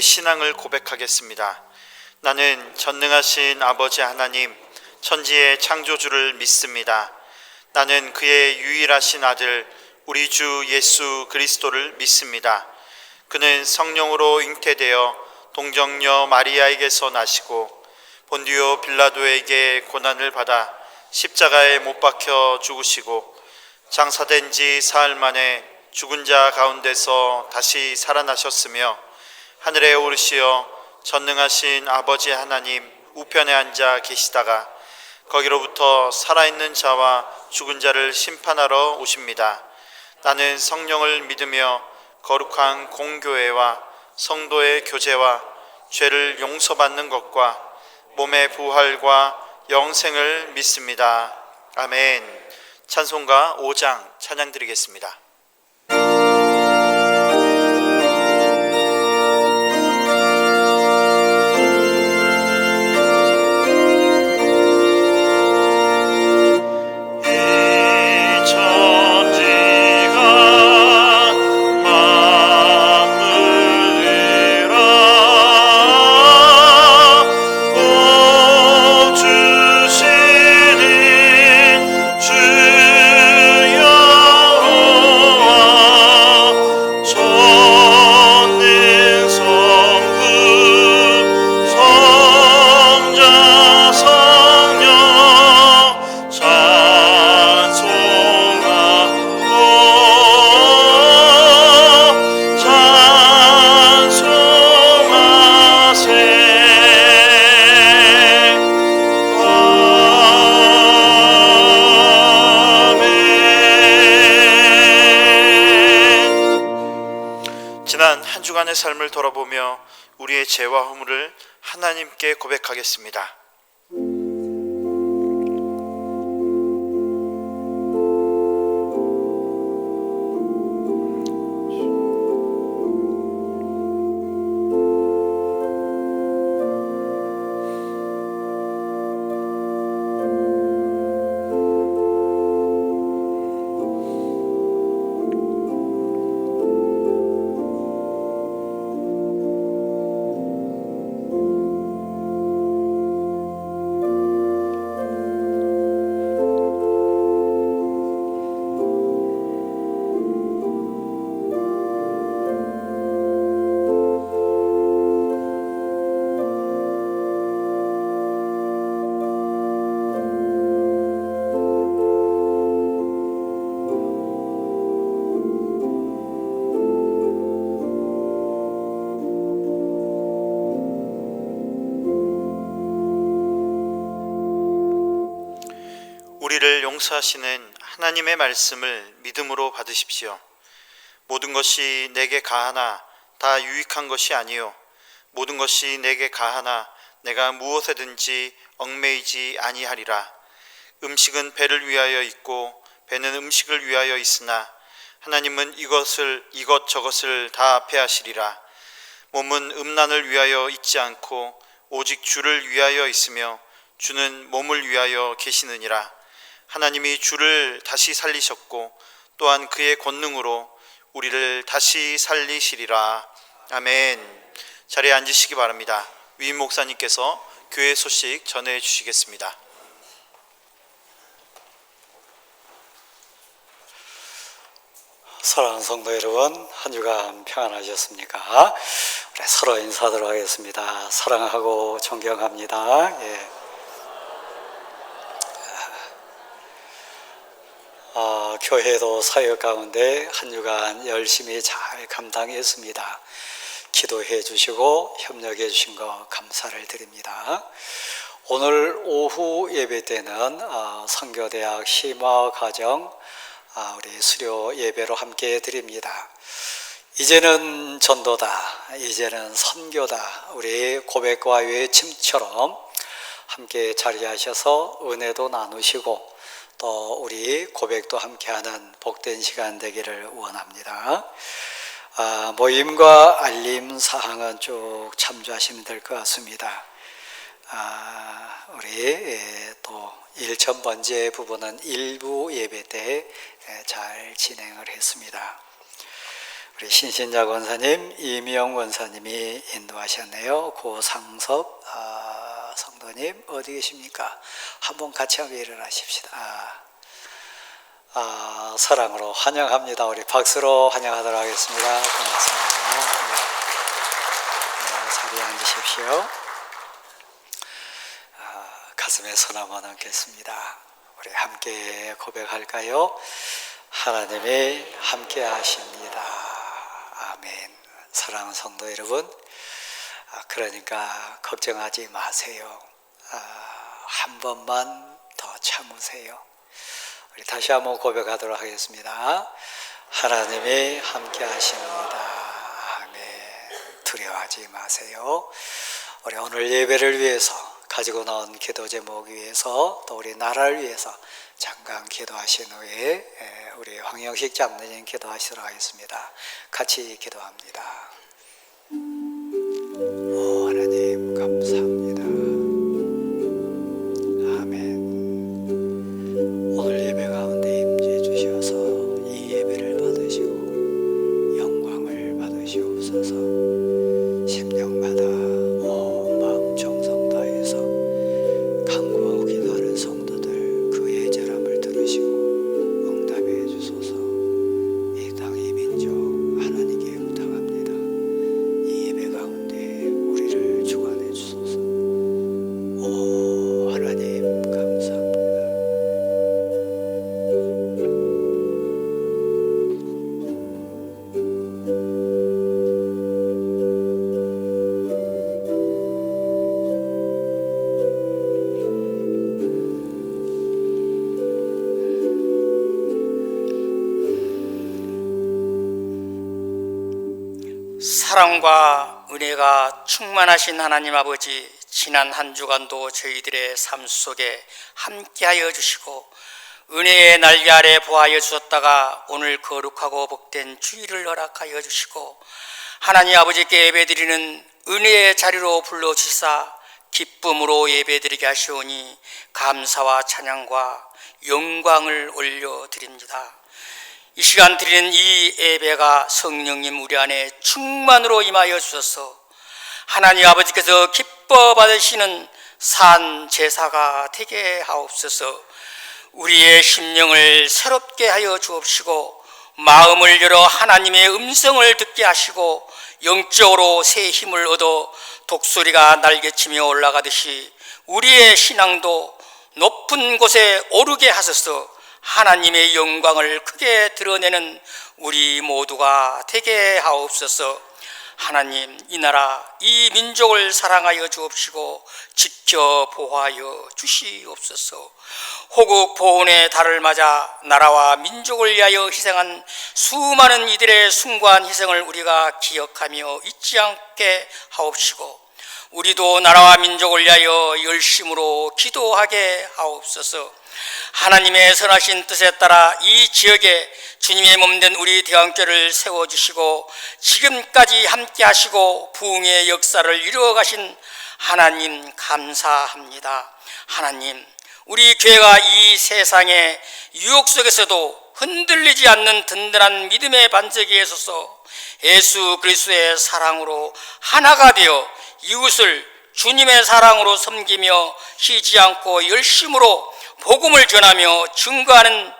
신앙을 고백하겠습니다. 나는 전능하신 아버지 하나님, 천지의 창조주를 믿습니다. 나는 그의 유일하신 아들, 우리 주 예수 그리스도를 믿습니다. 그는 성령으로 잉태되어 동정녀 마리아에게서 나시고 본디오 빌라도에게 고난을 받아 십자가에 못 박혀 죽으시고 장사된 지 사흘 만에 죽은 자 가운데서 다시 살아나셨으며 하늘에 오르시어 전능하신 아버지 하나님 우편에 앉아 계시다가 거기로부터 살아있는 자와 죽은 자를 심판하러 오십니다. 나는 성령을 믿으며 거룩한 공교회와 성도의 교제와 죄를 용서받는 것과 몸의 부활과 영생을 믿습니다. 아멘. 찬송가 5장 찬양 드리겠습니다. 지난 한 주간의 삶을 돌아보며 우리의 죄와 허물을 하나님께 고백하겠습니다. 우리를 용서하시는 하나님의 말씀을 믿음으로 받으십시오. 모든 것이 내게 가하나 다 유익한 것이 아니요 모든 것이 내게 가하나 내가 무엇에든지 얽매이지 아니하리라. 음식은 배를 위하여 있고 배는 음식을 위하여 있으나 하나님은 이것저것을 다 패하시리라. 몸은 음란을 위하여 있지 않고 오직 주를 위하여 있으며 주는 몸을 위하여 계시느니라. 하나님이 주를 다시 살리셨고 또한 그의 권능으로 우리를 다시 살리시리라. 아멘. 자리에 앉으시기 바랍니다. 위임 목사님께서 교회 소식 전해 주시겠습니다. 사랑하는 성도 여러분, 한 주간 평안하셨습니까? 우리 서로 인사하도록 하겠습니다. 사랑하고 존경합니다. 교회도 사역 가운데 한 주간 열심히 잘 감당했습니다. 기도해 주시고 협력해 주신 거 감사를 드립니다. 오늘 오후 예배 때는 선교대학 심화과정 우리 수료 예배로 함께 드립니다. 이제는 전도다, 이제는 선교다, 우리 고백과 외침처럼 함께 자리하셔서 은혜도 나누시고 또 우리 고백도 함께하는 복된 시간 되기를 원합니다. 모임과 알림 사항은 쭉 참조하시면 될 것 같습니다. 우리 또 1,000번째 부분은 일부 예배 때 잘 진행을 했습니다. 우리 신신자 권사님, 이미영 권사님이 인도하셨네요. 고상섭 성도님 어디 계십니까? 한번 같이 한번 일어나십시다. 사랑으로 환영합니다. 우리 박수로 환영하도록 하겠습니다. 고맙습니다. 자리에 앉으십시오. 가슴에 손 한번 얹겠습니다. 우리 함께 고백할까요? 하나님이 함께 하십니다. 아멘. 사랑하는 성도 여러분, 그러니까 걱정하지 마세요. 한 번만 더 참으세요. 우리 다시 한번 고백하도록 하겠습니다. 하나님이 함께 하십니다. 아멘. 두려워하지 마세요. 우리 오늘 예배를 위해서 가지고 나온 기도 제목 위해서 또 우리 나라를 위해서 잠깐 기도하신 후에 우리 황영식 장로님 기도하시도록 하겠습니다. 같이 기도합니다. 하나님 감사합니다. 아멘. 오늘 예배 가운데 임재 주셔서 이 예배를 받으시고 영광을 받으시옵소서. 심령마다 온 마음 정성 다해서 간구하고 기도하는 성도들 그 예절함을 들으시고 응답해 주소서. 이 땅 이 민족 하나님께 부탁합니다. 이 예배 가운데 우리를 주관해 주소서. 오 하나님 감사합니다. 사랑과 은혜가 충만하신 하나님 아버지, 지난 한 주간도 저희들의 삶 속에 함께하여 주시고 은혜의 날개 아래 보하여 주셨다가 오늘 거룩하고 복된 주일을 허락하여 주시고 하나님 아버지께 예배드리는 은혜의 자리로 불러주시사 기쁨으로 예배드리게 하시오니 감사와 찬양과 영광을 올려드립니다. 이 시간 드리는 이 예배가 성령님 우리 안에 충만으로 임하여 주셔서 하나님 아버지께서 기뻐 받으시는 산 제사가 되게 하옵소서. 우리의 심령을 새롭게 하여 주옵시고 마음을 열어 하나님의 음성을 듣게 하시고 영적으로 새 힘을 얻어 독수리가 날개치며 올라가듯이 우리의 신앙도 높은 곳에 오르게 하소서. 하나님의 영광을 크게 드러내는 우리 모두가 되게 하옵소서. 하나님, 이 나라 이 민족을 사랑하여 주옵시고 지켜 보호하여 주시옵소서. 호국 보훈의 달을 맞아 나라와 민족을 위하여 희생한 수많은 이들의 숭고한 희생을 우리가 기억하며 잊지 않게 하옵시고 우리도 나라와 민족을 위하여 열심으로 기도하게 하옵소서. 하나님의 선하신 뜻에 따라 이 지역에 주님의 몸된 우리 대왕교회를 세워주시고 지금까지 함께 하시고 부흥의 역사를 이루어가신 하나님 감사합니다. 하나님, 우리 교회가 이 세상의 유혹 속에서도 흔들리지 않는 든든한 믿음의 반석이 서서 예수 그리스도의 사랑으로 하나가 되어 이웃을 주님의 사랑으로 섬기며 쉬지 않고 열심으로 복음을 전하며 증거하는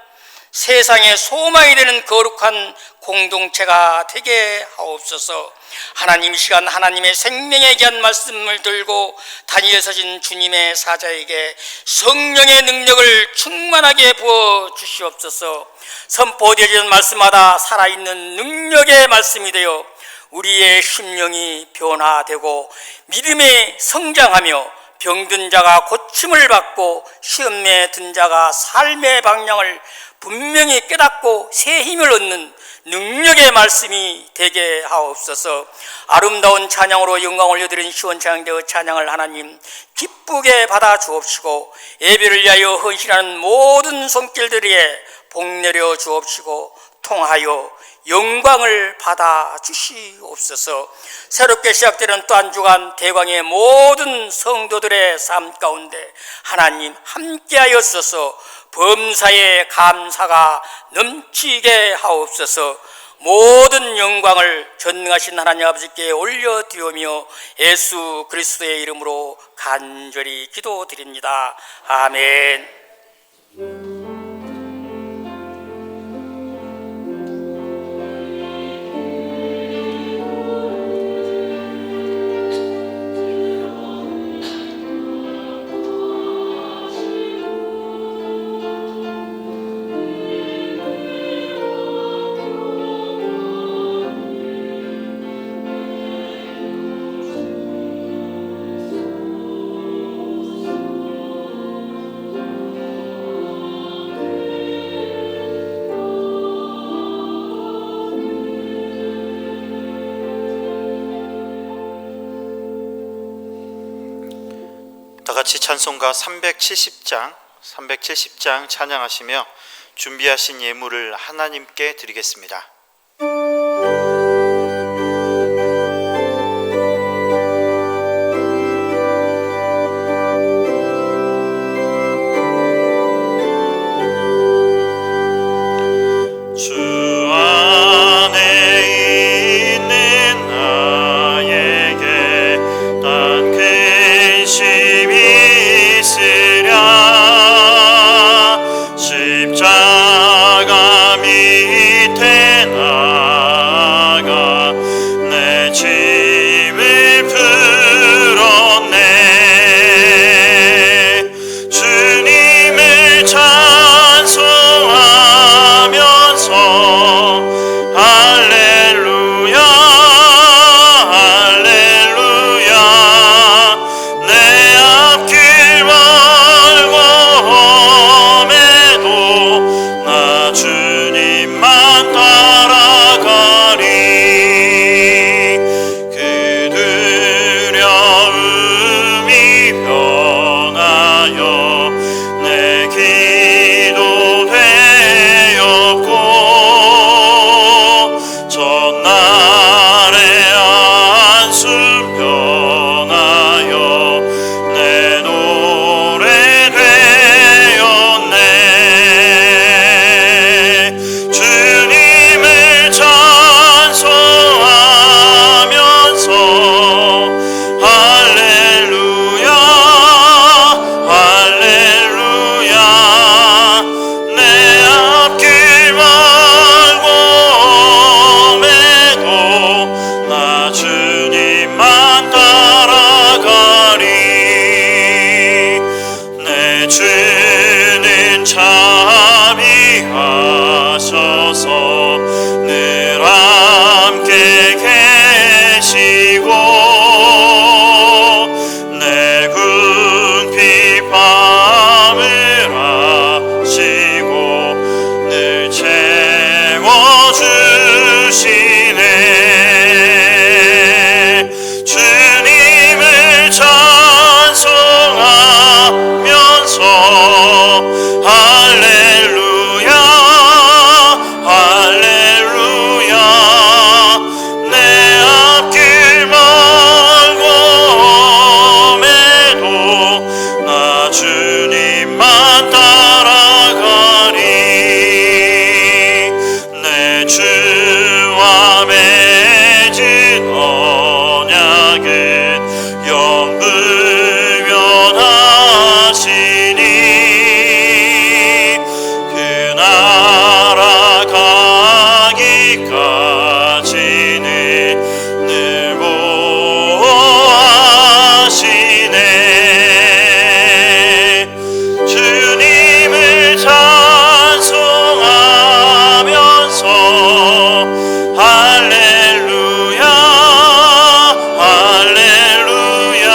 세상의 소망이 되는 거룩한 공동체가 되게 하옵소서. 하나님, 이 시간 하나님의 생명에 귀한 말씀을 들고 단위에 서신 주님의 사자에게 성령의 능력을 충만하게 부어 주시옵소서. 선포되어지는 말씀마다 살아있는 능력의 말씀이 되어 우리의 심령이 변화되고 믿음에 성장하며 병든 자가 고침을 받고 시험에 든 자가 삶의 방향을 분명히 깨닫고 새 힘을 얻는 능력의 말씀이 되게 하옵소서. 아름다운 찬양으로 영광을 올려드린 시원찬양되어 찬양을 하나님 기쁘게 받아 주옵시고 예배를 위하여 헌신하는 모든 손길들에 복 내려 주옵시고 통하여 영광을 받아 주시옵소서. 새롭게 시작되는 또 한 주간 대광의 모든 성도들의 삶 가운데 하나님 함께하여 주셔서 범사에 감사가 넘치게 하옵소서. 모든 영광을 전능하신 하나님 아버지께 올려드리오며 예수 그리스도의 이름으로 간절히 기도드립니다. 아멘. 다 같이 찬송가 370장 찬양하시며 준비하신 예물을 하나님께 드리겠습니다. 주 안에 있는 나에게 단 근심이 있으랴 십자가 밑에 나가 내 짐을 풀었네. 주님을 찬송하면서 할렐루야 할렐루야 내 앞길 멀고 험해도 나 주님만 따라가리. 그 두려움이 변하여 내 기도 되었고 전날의 한숨 변하여 내 노래 되었네. 주님을 찬송하면서 할렐루야 할렐루야 내 앞길 멀고 험해도 나 주님만 따라가리. 내 주는 참이하셔서 늘 함께 계시고 내 궁핍 밤을 아시고 늘 채워주시네. 주님을 찬송하면서 할렐루야 할렐루야 내 앞길 멀고 험해도 나 주님만 따라가리. 내 주와 맺은 언약은 영불변하시니 그 나라 가기까지는 늘 보호하시네. 주님을 찬송하면서 할렐루야 할렐루야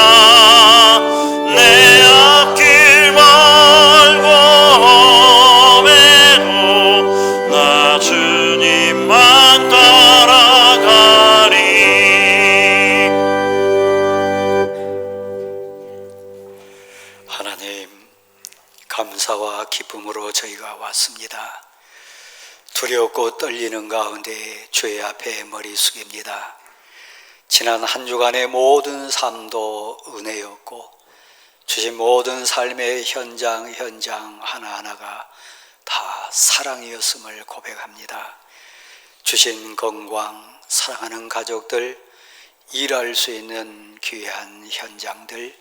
내 앞길 멀고 험해도 나 주님만 따라가리. 하나님, 감사와 기쁨으로 저희가 왔습니다. 두렵고 떨리는 가운데 주의 앞에 머리 숙입니다. 지난 한 주간의 모든 삶도 은혜였고 주신 모든 삶의 현장 하나하나가 다 사랑이었음을 고백합니다. 주신 건강, 사랑하는 가족들, 일할 수 있는 귀한 현장들,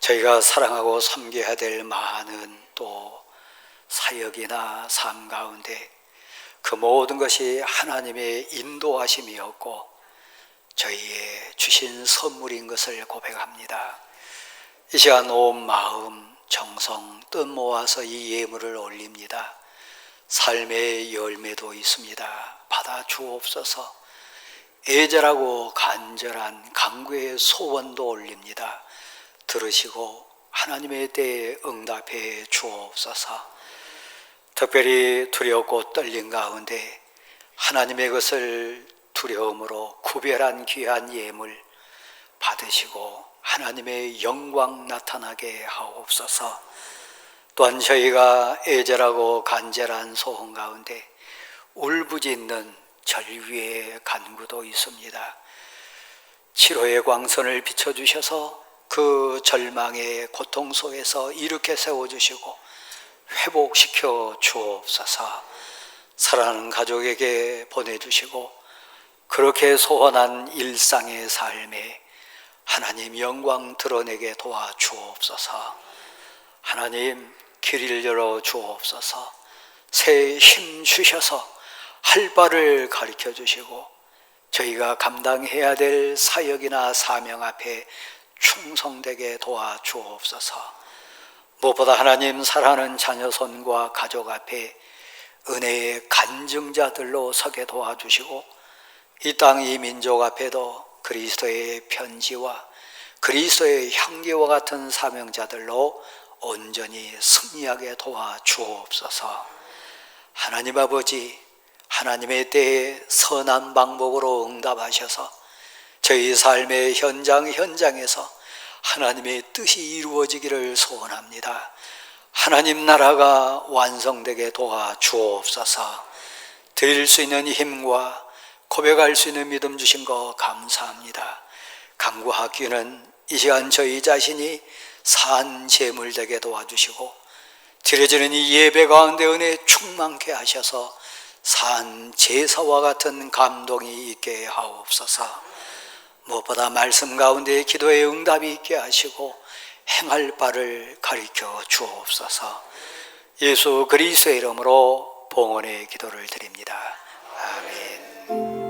저희가 사랑하고 섬겨야 될 많은 또 사역이나 삶 가운데 그 모든 것이 하나님의 인도하심이었고 저희의 주신 선물인 것을 고백합니다. 이 시간 온 마음, 정성, 뜻 모아서 이 예물을 올립니다. 삶의 열매도 있습니다. 받아 주옵소서. 애절하고 간절한 간구의 소원도 올립니다. 들으시고 하나님의 때에 응답해 주옵소서. 특별히 두렵고 떨린 가운데 하나님의 것을 두려움으로 구별한 귀한 예물 받으시고 하나님의 영광 나타나게 하옵소서. 또한 저희가 애절하고 간절한 소원 가운데 울부짖는 절위의 간구도 있습니다. 치료의 광선을 비춰주셔서 그 절망의 고통 속에서 일으켜 세워주시고 회복시켜 주옵소서. 사랑하는 가족에게 보내주시고 그렇게 소원한 일상의 삶에 하나님 영광 드러내게 도와주옵소서. 하나님 길을 열어 주옵소서. 새 힘 주셔서 할 바를 가르쳐 주시고 저희가 감당해야 될 사역이나 사명 앞에 충성되게 도와주옵소서. 무엇보다 하나님 사랑하는 자녀 손과 가족 앞에 은혜의 간증자들로 서게 도와주시고 이 땅 이 민족 앞에도 그리스도의 편지와 그리스도의 향기와 같은 사명자들로 온전히 승리하게 도와주옵소서. 하나님 아버지, 하나님의 때에 선한 방법으로 응답하셔서 저희 삶의 현장에서 하나님의 뜻이 이루어지기를 소원합니다. 하나님 나라가 완성되게 도와주옵소서. 드릴 수 있는 힘과 고백할 수 있는 믿음 주신 거 감사합니다. 간구하기는 이 시간 저희 자신이 산 제물 되게 도와주시고 드려지는 이 예배 가운데 은혜 충만케 하셔서 산 제사와 같은 감동이 있게 하옵소서. 무엇보다 말씀 가운데 기도의 응답이 있게 하시고 행할 바를 가르쳐 주옵소서. 예수 그리스도의 이름으로 봉헌의 기도를 드립니다. 아멘.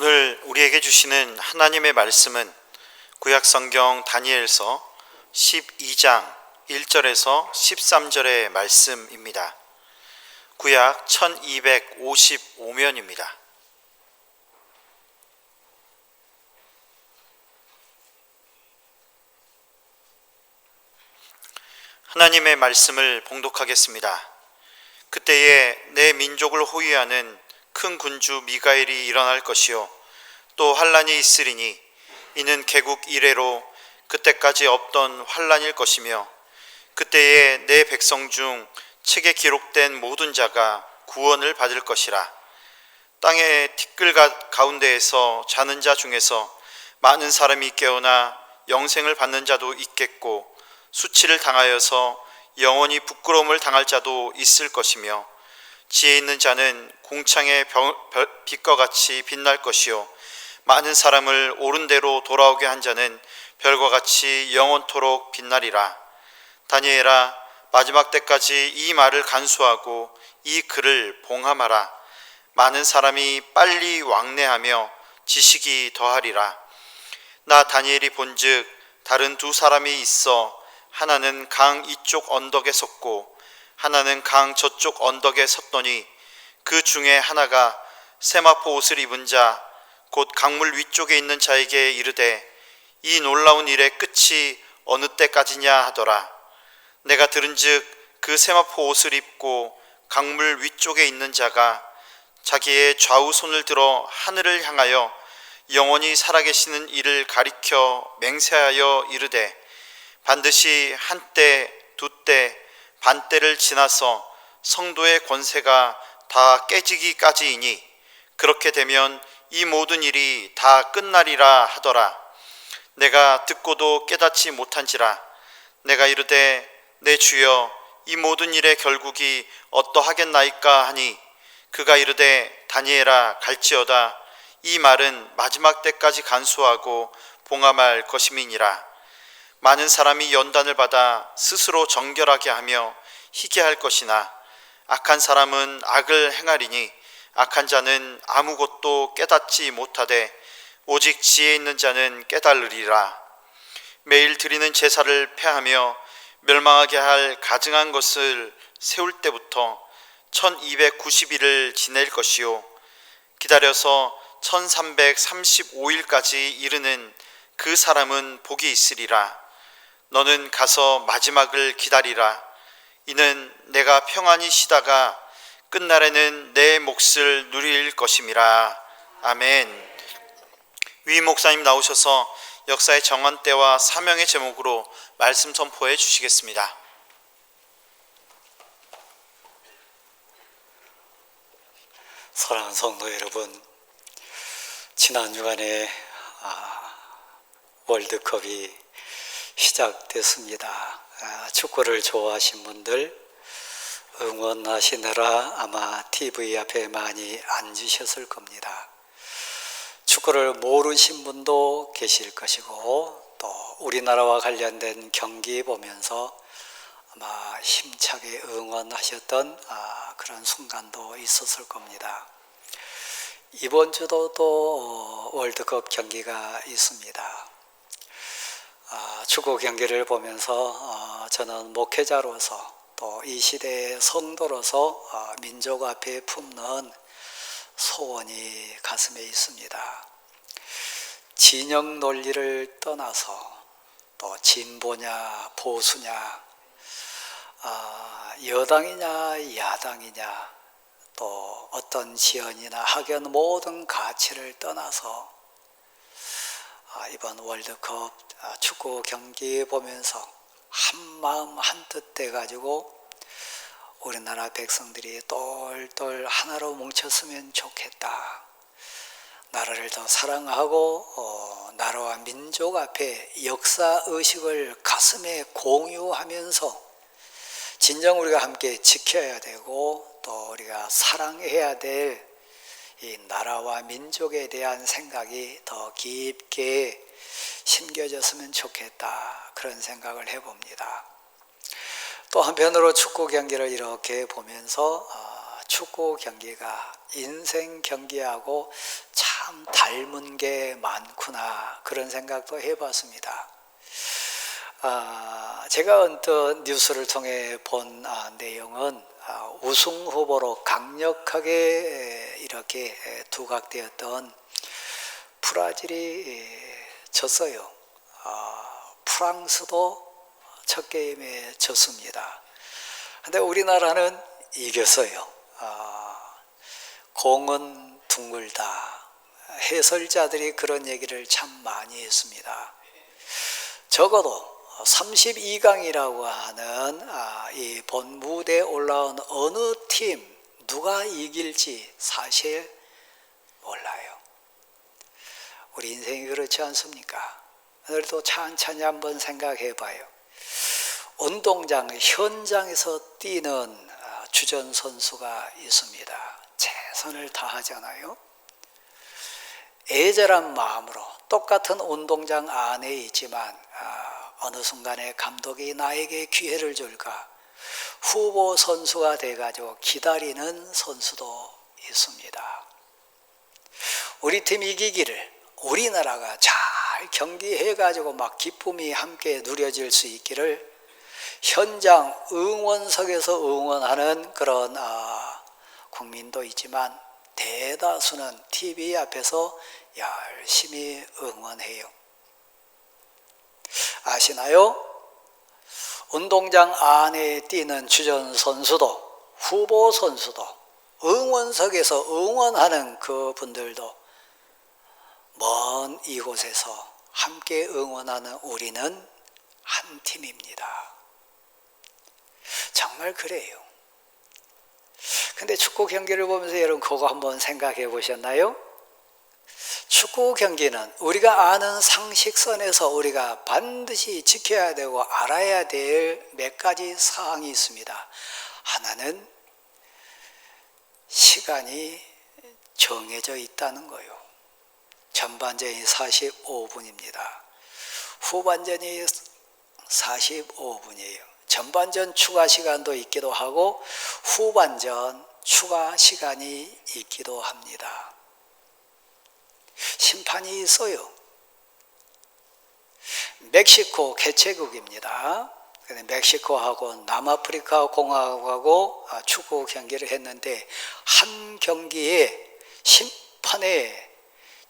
오늘 우리에게 주시는 하나님의 말씀은 구약성경 다니엘서 12장 1절에서 13절의 말씀입니다. 구약 1255면입니다. 하나님의 말씀을 봉독하겠습니다. 그때에 내 민족을 호위하는 큰 군주 미가엘이 일어날 것이요 또 환란이 있으리니 이는 개국 이래로 그때까지 없던 환란일 것이며 그때에 내 백성 중 책에 기록된 모든 자가 구원을 받을 것이라. 땅의 티끌 가운데에서 자는 자 중에서 많은 사람이 깨어나 영생을 받는 자도 있겠고 수치를 당하여서 영원히 부끄러움을 당할 자도 있을 것이며 지혜 있는 자는 공창의 빛과 같이 빛날 것이요 많은 사람을 옳은 대로 돌아오게 한 자는 별과 같이 영원토록 빛나리라. 다니엘아, 마지막 때까지 이 말을 간수하고 이 글을 봉함하라. 많은 사람이 빨리 왕래하며 지식이 더하리라. 나 다니엘이 본즉 다른 두 사람이 있어 하나는 강 이쪽 언덕에 섰고 하나는 강 저쪽 언덕에 섰더니 그 중에 하나가 세마포 옷을 입은 자 곧 강물 위쪽에 있는 자에게 이르되 이 놀라운 일의 끝이 어느 때까지냐 하더라. 내가 들은즉 그 세마포 옷을 입고 강물 위쪽에 있는 자가 자기의 좌우 손을 들어 하늘을 향하여 영원히 살아계시는 이를 가리켜 맹세하여 이르되 반드시 한때 두때 반때를 지나서 성도의 권세가 다 깨지기까지이니 그렇게 되면 이 모든 일이 다 끝나리라 하더라. 내가 듣고도 깨닫지 못한지라. 내가 이르되 내 주여 이 모든 일의 결국이 어떠하겠나이까 하니 그가 이르되 다니엘아 갈지어다. 이 말은 마지막 때까지 간수하고 봉함할 것임이니라. 많은 사람이 연단을 받아 스스로 정결하게 하며 희게 할 것이나 악한 사람은 악을 행하리니 악한 자는 아무것도 깨닫지 못하되 오직 지혜 있는 자는 깨달으리라. 매일 드리는 제사를 폐하며 멸망하게 할 가증한 것을 세울 때부터 1290일을 지낼 것이요 기다려서 1335일까지 이르는 그 사람은 복이 있으리라. 너는 가서 마지막을 기다리라. 이는 내가 평안히 쉬다가 끝날에는 내 몫을 누릴 것임이라. 아멘. 위 목사님 나오셔서 역사의 정한 때와 사명의 제목으로 말씀 선포해 주시겠습니다. 사랑하는 성도 여러분, 지난 주간에 월드컵이 시작됐습니다. 축구를 좋아하신 분들 응원하시느라 아마 TV 앞에 많이 앉으셨을 겁니다. 축구를 모르신 분도 계실 것이고 또 우리나라와 관련된 경기 보면서 아마 힘차게 응원하셨던 그런 순간도 있었을 겁니다. 이번 주도 또 월드컵 경기가 있습니다. 축구 경기를 보면서 저는 목회자로서 또 이 시대의 성도로서 민족 앞에 품는 소원이 가슴에 있습니다. 진영 논리를 떠나서 또 진보냐 보수냐 여당이냐 야당이냐 또 어떤 지연이나 학연 모든 가치를 떠나서 이번 월드컵 축구 경기 보면서 한마음 한뜻 돼가지고 우리나라 백성들이 똘똘 하나로 뭉쳤으면 좋겠다. 나라를 더 사랑하고 나라와 민족 앞에 역사의식을 가슴에 공유하면서 진정 우리가 함께 지켜야 되고 또 우리가 사랑해야 될 이 나라와 민족에 대한 생각이 더 깊게 심겨졌으면 좋겠다. 그런 생각을 해봅니다. 또 한편으로 축구 경기를 이렇게 보면서 축구 경기가 인생 경기하고 참 참 닮은 게 많구나 그런 생각도 해봤습니다. 제가 언뜻 뉴스를 통해 본 내용은 우승 후보로 강력하게 이렇게 두각되었던 브라질이 졌어요. 프랑스도 첫 게임에 졌습니다. 근데 우리나라는 이겼어요. 공은 둥글다. 해설자들이 그런 얘기를 참 많이 했습니다. 적어도 32강이라고 하는 이 본무대에 올라온 어느 팀 누가 이길지 사실 몰라요. 우리 인생이 그렇지 않습니까? 오늘도 찬찬히 한번 생각해 봐요. 운동장 현장에서 뛰는 주전 선수가 있습니다. 최선을 다하잖아요. 애절한 마음으로 똑같은 운동장 안에 있지만 어느 순간에 감독이 나에게 기회를 줄까 후보 선수가 돼가지고 기다리는 선수도 있습니다. 우리 팀 이기기를 우리나라가 잘 경기해가지고 막 기쁨이 함께 누려질 수 있기를 현장 응원석에서 응원하는 그런 국민도 있지만 대다수는 TV 앞에서 열심히 응원해요. 아시나요? 운동장 안에 뛰는 주전 선수도 후보 선수도 응원석에서 응원하는 그 분들도 먼 이곳에서 함께 응원하는 우리는 한 팀입니다. 정말 그래요. 근데 축구 경기를 보면서 여러분 그거 한번 생각해 보셨나요? 축구 경기는 우리가 아는 상식선에서 우리가 반드시 지켜야 되고 알아야 될 몇 가지 사항이 있습니다. 하나는 시간이 정해져 있다는 거예요. 전반전이 45분입니다. 후반전이 45분이에요. 전반전 추가 시간도 있기도 하고 후반전 추가 시간이 있기도 합니다. 심판이 있어요. 멕시코 개최국입니다. 멕시코하고 남아프리카 공화국하고 축구 경기를 했는데 한 경기에 심판의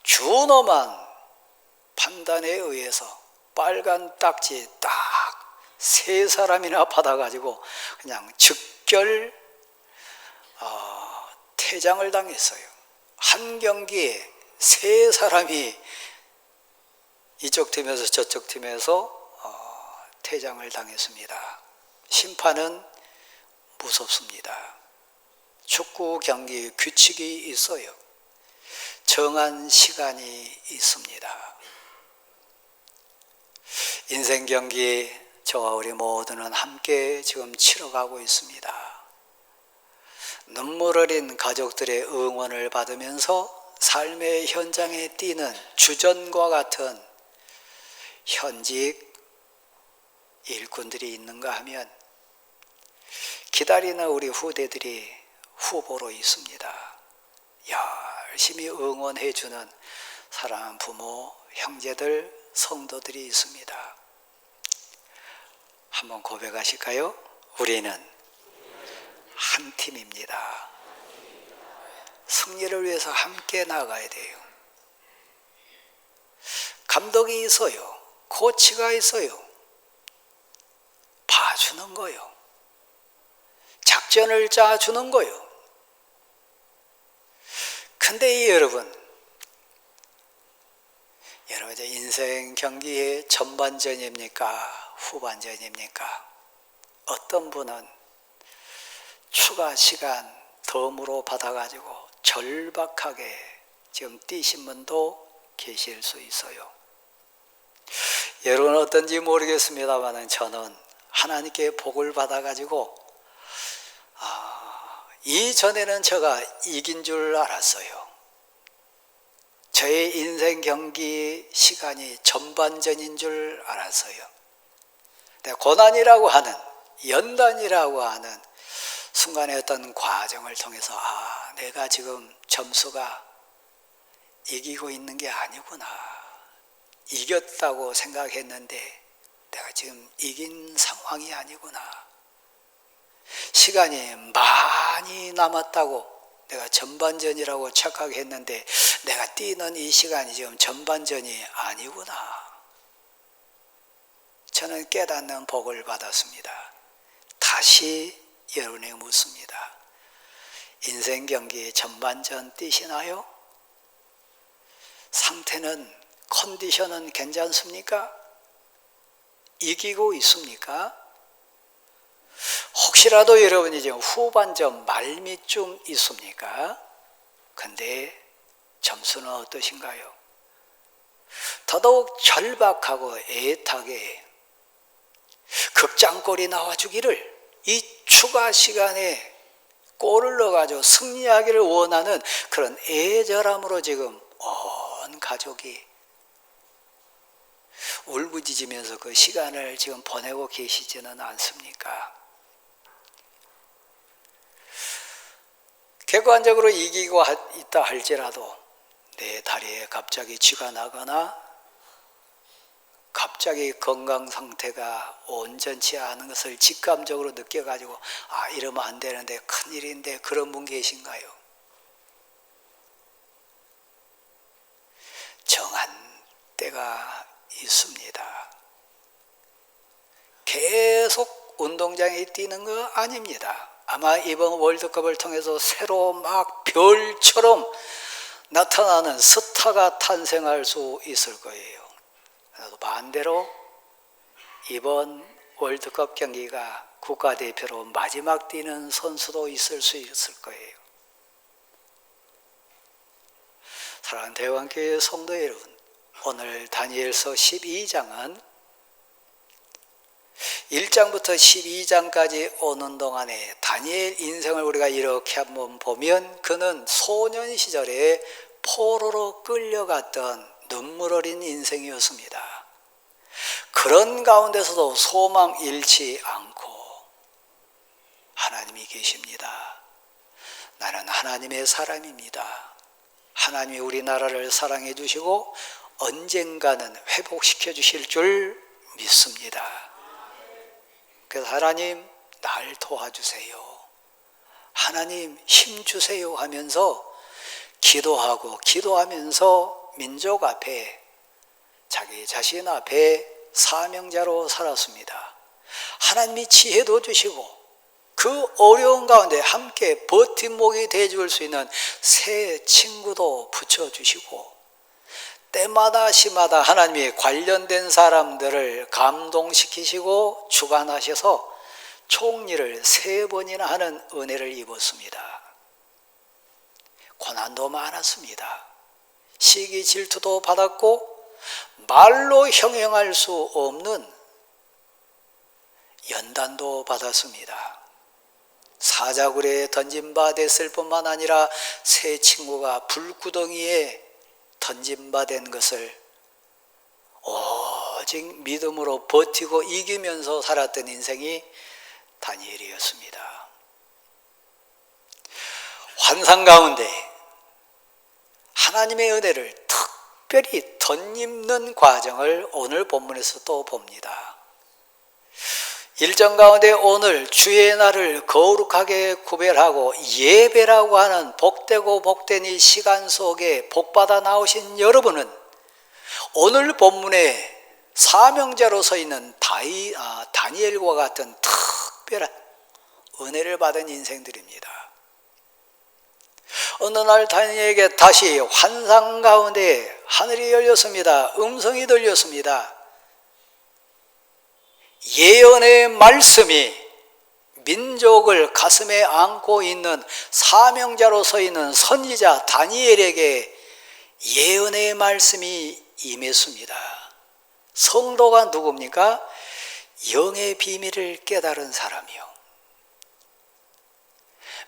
준엄한 판단에 의해서 빨간 딱지 딱 3사람이나 받아가지고 그냥 즉결 퇴장을 당했어요. 한 경기에 3사람이 이쪽 팀에서 저쪽 팀에서 퇴장을 당했습니다. 심판은 무섭습니다. 축구 경기 규칙이 있어요. 정한 시간이 있습니다. 인생 경기 저와 우리 모두는 함께 지금 치러가고 있습니다. 눈물 어린 가족들의 응원을 받으면서 삶의 현장에 뛰는 주전과 같은 현직 일꾼들이 있는가 하면 기다리는 우리 후대들이 후보로 있습니다. 열심히 응원해주는 사랑하는 부모, 형제들, 성도들이 있습니다. 한번 고백하실까요? 우리는 한 팀입니다. 승리를 위해서 함께 나가야 돼요. 감독이 있어요. 코치가 있어요. 봐주는 거요. 작전을 짜주는 거요. 근데 여러분 이제 인생 경기의 전반전입니까? 후반전입니까? 어떤 분은 추가 시간 덤으로 받아가지고 절박하게 지금 뛰신 분도 계실 수 있어요. 여러분 어떤지 모르겠습니다만 저는 하나님께 복을 받아가지고 이전에는 제가 이긴 줄 알았어요. 저의 인생 경기 시간이 전반전인 줄 알았어요. 고난이라고 하는 연단이라고 하는 순간의 어떤 과정을 통해서 내가 지금 점수가 이기고 있는 게 아니구나. 이겼다고 생각했는데 내가 지금 이긴 상황이 아니구나. 시간이 많이 남았다고 내가 전반전이라고 착각했는데 내가 뛰는 이 시간이 지금 전반전이 아니구나. 저는 깨닫는 복을 받았습니다. 다시 여러분에게 묻습니다. 인생 경기 전반전 뛰시나요? 상태는, 컨디션은 괜찮습니까? 이기고 있습니까? 혹시라도 여러분이 지금 후반전 말미쯤 있습니까? 근데 점수는 어떠신가요? 더더욱 절박하고 애타게 극장골이 나와주기를, 이 추가 시간에 골을 넣어가지고 승리하기를 원하는 그런 애절함으로 지금 온 가족이 울부짖으면서 그 시간을 지금 보내고 계시지는 않습니까? 객관적으로 이기고 있다 할지라도 내 다리에 갑자기 쥐가 나거나 갑자기 건강 상태가 온전치 않은 것을 직감적으로 느껴가지고 이러면 안 되는데 큰일인데 그런 분 계신가요? 정한 때가 있습니다. 계속 운동장에 뛰는 거 아닙니다. 아마 이번 월드컵을 통해서 새로 막 별처럼 나타나는 스타가 탄생할 수 있을 거예요. 그래도 반대로 이번 월드컵 경기가 국가대표로 마지막 뛰는 선수도 있을 수 있을 거예요. 사랑하는 대왕교회 성도 여러분, 오늘 다니엘서 12장은 1장부터 12장까지 오는 동안에 다니엘 인생을 우리가 이렇게 한번 보면 그는 소년 시절에 포로로 끌려갔던 눈물 어린 인생이었습니다. 그런 가운데서도 소망 잃지 않고 하나님이 계십니다. 나는 하나님의 사람입니다. 하나님이 우리나라를 사랑해 주시고 언젠가는 회복시켜 주실 줄 믿습니다. 그래서 하나님 날 도와주세요. 하나님 힘 주세요 하면서 기도하고 기도하면서 민족 앞에 자기 자신 앞에 사명자로 살았습니다. 하나님이 지혜도 주시고 그 어려운 가운데 함께 버팀목이 되어줄 수 있는 새 친구도 붙여주시고 때마다 시마다 하나님이 관련된 사람들을 감동시키시고 주관하셔서 총리를 3번이나 하는 은혜를 입었습니다. 고난도 많았습니다. 시기 질투도 받았고 말로 형용할 수 없는 연단도 받았습니다. 사자굴에 던진 바 됐을 뿐만 아니라 새 친구가 불구덩이에 던진 바 된 것을 오직 믿음으로 버티고 이기면서 살았던 인생이 다니엘이었습니다. 환상 가운데 하나님의 은혜를 특별히 덧입는 과정을 오늘 본문에서 또 봅니다. 일정 가운데 오늘 주의 날을 거룩하게 구별하고 예배라고 하는 복되고 복된 이 시간 속에 복받아 나오신 여러분은 오늘 본문에 사명자로 서 있는 다니엘과 같은 특별한 은혜를 받은 인생들입니다. 어느 날 다니엘에게 다시 환상 가운데 하늘이 열렸습니다. 음성이 들렸습니다. 예언의 말씀이 민족을 가슴에 안고 있는 사명자로 서 있는 선지자 다니엘에게 예언의 말씀이 임했습니다. 성도가 누굽니까? 영의 비밀을 깨달은 사람이요.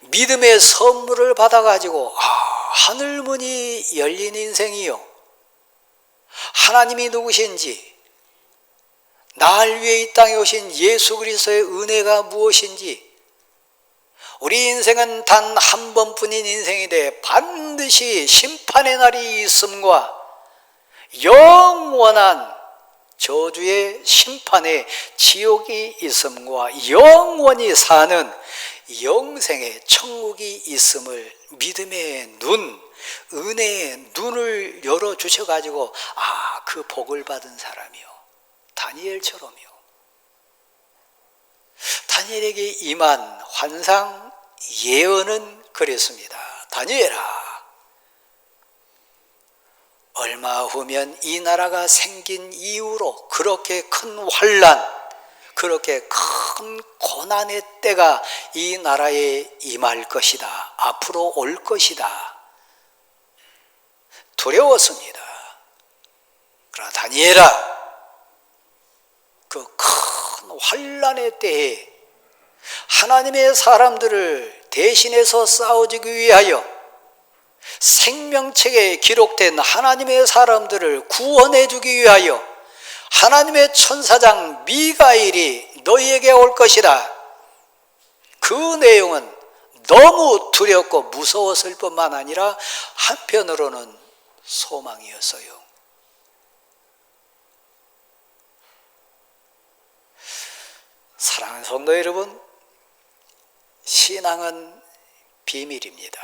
믿음의 선물을 받아가지고 하늘문이 열린 인생이요. 하나님이 누구신지, 날 위해 이 땅에 오신 예수 그리스도의 은혜가 무엇인지 우리 인생은 단 한 번뿐인 인생인데 반드시 심판의 날이 있음과 영원한 저주의 심판의 지옥이 있음과 영원히 사는 영생의 천국이 있음을 믿음의 눈, 은혜의 눈을 열어주셔가지고 그 복을 받은 사람이요, 다니엘처럼요. 다니엘에게 임한 환상 예언은 그랬습니다. 다니엘아, 얼마 후면 이 나라가 생긴 이후로 그렇게 큰 환난, 그렇게 큰 고난의 때가 이 나라에 임할 것이다. 앞으로 올 것이다. 두려웠습니다. 그러나 다니엘아, 그 큰 환난의 때에 하나님의 사람들을 대신해서 싸워주기 위하여 생명책에 기록된 하나님의 사람들을 구원해 주기 위하여 하나님의 천사장 미가엘이 너희에게 올 것이다. 그 내용은 너무 두렵고 무서웠을 뿐만 아니라 한편으로는 소망이었어요. 사랑하는 성도 여러분, 신앙은 비밀입니다.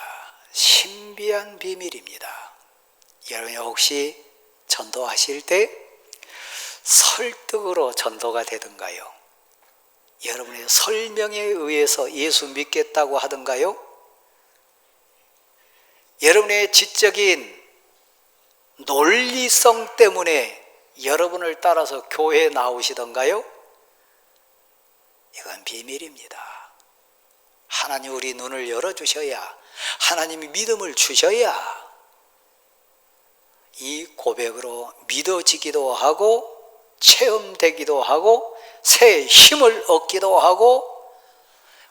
신비한 비밀입니다. 여러분이 혹시 전도하실 때 설득으로 전도가 되던가요? 여러분의 설명에 의해서 예수 믿겠다고 하던가요? 여러분의 지적인 논리성 때문에 여러분을 따라서 교회에 나오시던가요? 이건 비밀입니다. 하나님 우리 눈을 열어주셔야, 하나님이 믿음을 주셔야 이 고백으로 믿어지기도 하고 체험되기도 하고 새 힘을 얻기도 하고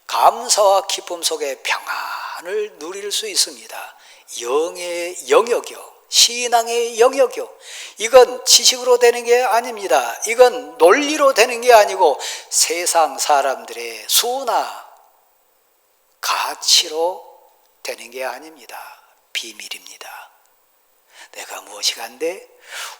감사와 기쁨 속에 평안을 누릴 수 있습니다. 영의 영역이요, 신앙의 영역이요. 이건 지식으로 되는 게 아닙니다. 이건 논리로 되는 게 아니고 세상 사람들의 수나 가치로 되는 게 아닙니다. 비밀입니다. 내가 무엇이 간데,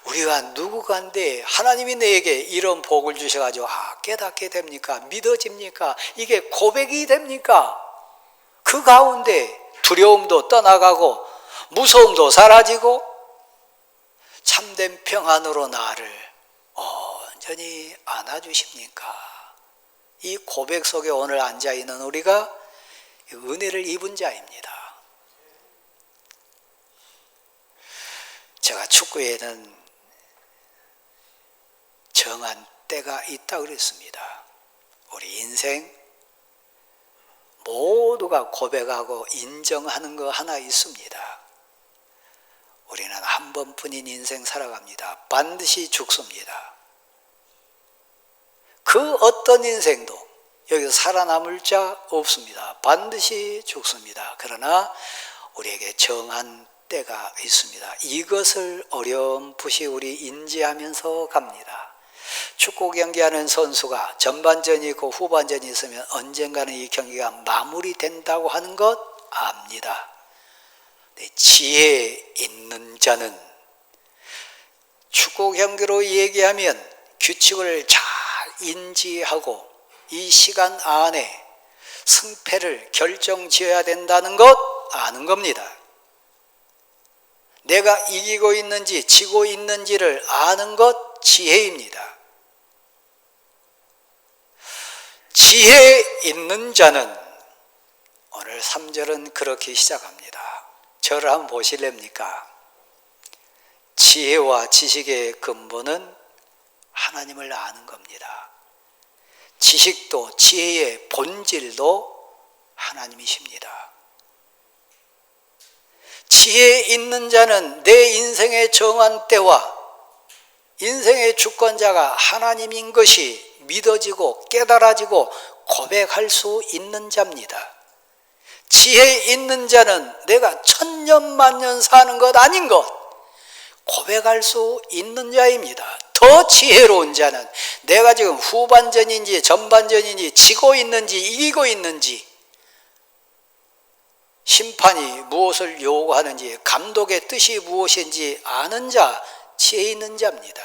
우리가 누구 간데 하나님이 내게 이런 복을 주셔가지고 깨닫게 됩니까? 믿어집니까? 이게 고백이 됩니까? 그 가운데 두려움도 떠나가고 무서움도 사라지고 참된 평안으로 나를 온전히 안아주십니까? 이 고백 속에 오늘 앉아있는 우리가 은혜를 입은 자입니다. 제가 축구에는 정한 때가 있다고 그랬습니다. 우리 인생 모두가 고백하고 인정하는 거 하나 있습니다. 우리는 한 번뿐인 인생 살아갑니다. 반드시 죽습니다. 그 어떤 인생도 여기서 살아남을 자 없습니다. 반드시 죽습니다. 그러나 우리에게 정한 때가 있습니다. 이것을 어렴풋이 우리 인지하면서 갑니다. 축구 경기하는 선수가 전반전이 있고 후반전이 있으면 언젠가는 이 경기가 마무리된다고 하는 것 압니다. 지혜 있는 자는 축구 경기로 얘기하면 규칙을 잘 인지하고 이 시간 안에 승패를 결정지어야 된다는 것 아는 겁니다. 내가 이기고 있는지 지고 있는지를 아는 것 지혜입니다. 지혜 있는 자는 오늘 3절은 그렇게 시작합니다. 저를 한번 보실랍니까? 지혜와 지식의 근본은 하나님을 아는 겁니다. 지식도 지혜의 본질도 하나님이십니다. 지혜 있는 자는 내 인생의 정한 때와 인생의 주권자가 하나님인 것이 믿어지고 깨달아지고 고백할 수 있는 자입니다. 지혜 있는 자는 내가 천년만년 사는 것 아닌 것 고백할 수 있는 자입니다. 더 지혜로운 자는 내가 지금 후반전인지 전반전인지 지고 있는지 이기고 있는지 심판이 무엇을 요구하는지, 감독의 뜻이 무엇인지 아는 자, 지혜 있는 자입니다.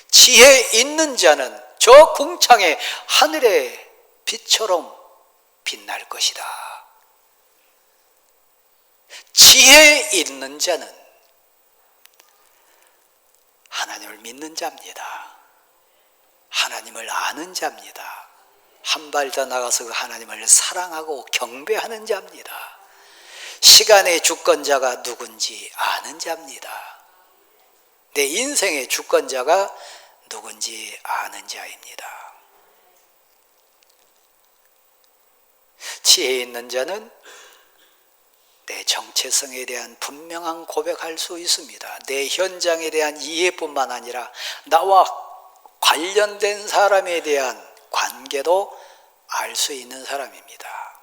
지혜 있는 자는 저 궁창에 하늘의 빛처럼 빛날 것이다. 지혜 있는 자는 하나님을 믿는 자입니다. 하나님을 아는 자입니다. 한 발 더 나가서 그 하나님을 사랑하고 경배하는 자입니다. 시간의 주권자가 누군지 아는 자입니다. 내 인생의 주권자가 누군지 아는 자입니다. 지혜 있는 자는 내 정체성에 대한 분명한 고백할 수 있습니다. 내 현장에 대한 이해뿐만 아니라 나와 관련된 사람에 대한 관계도 알 수 있는 사람입니다.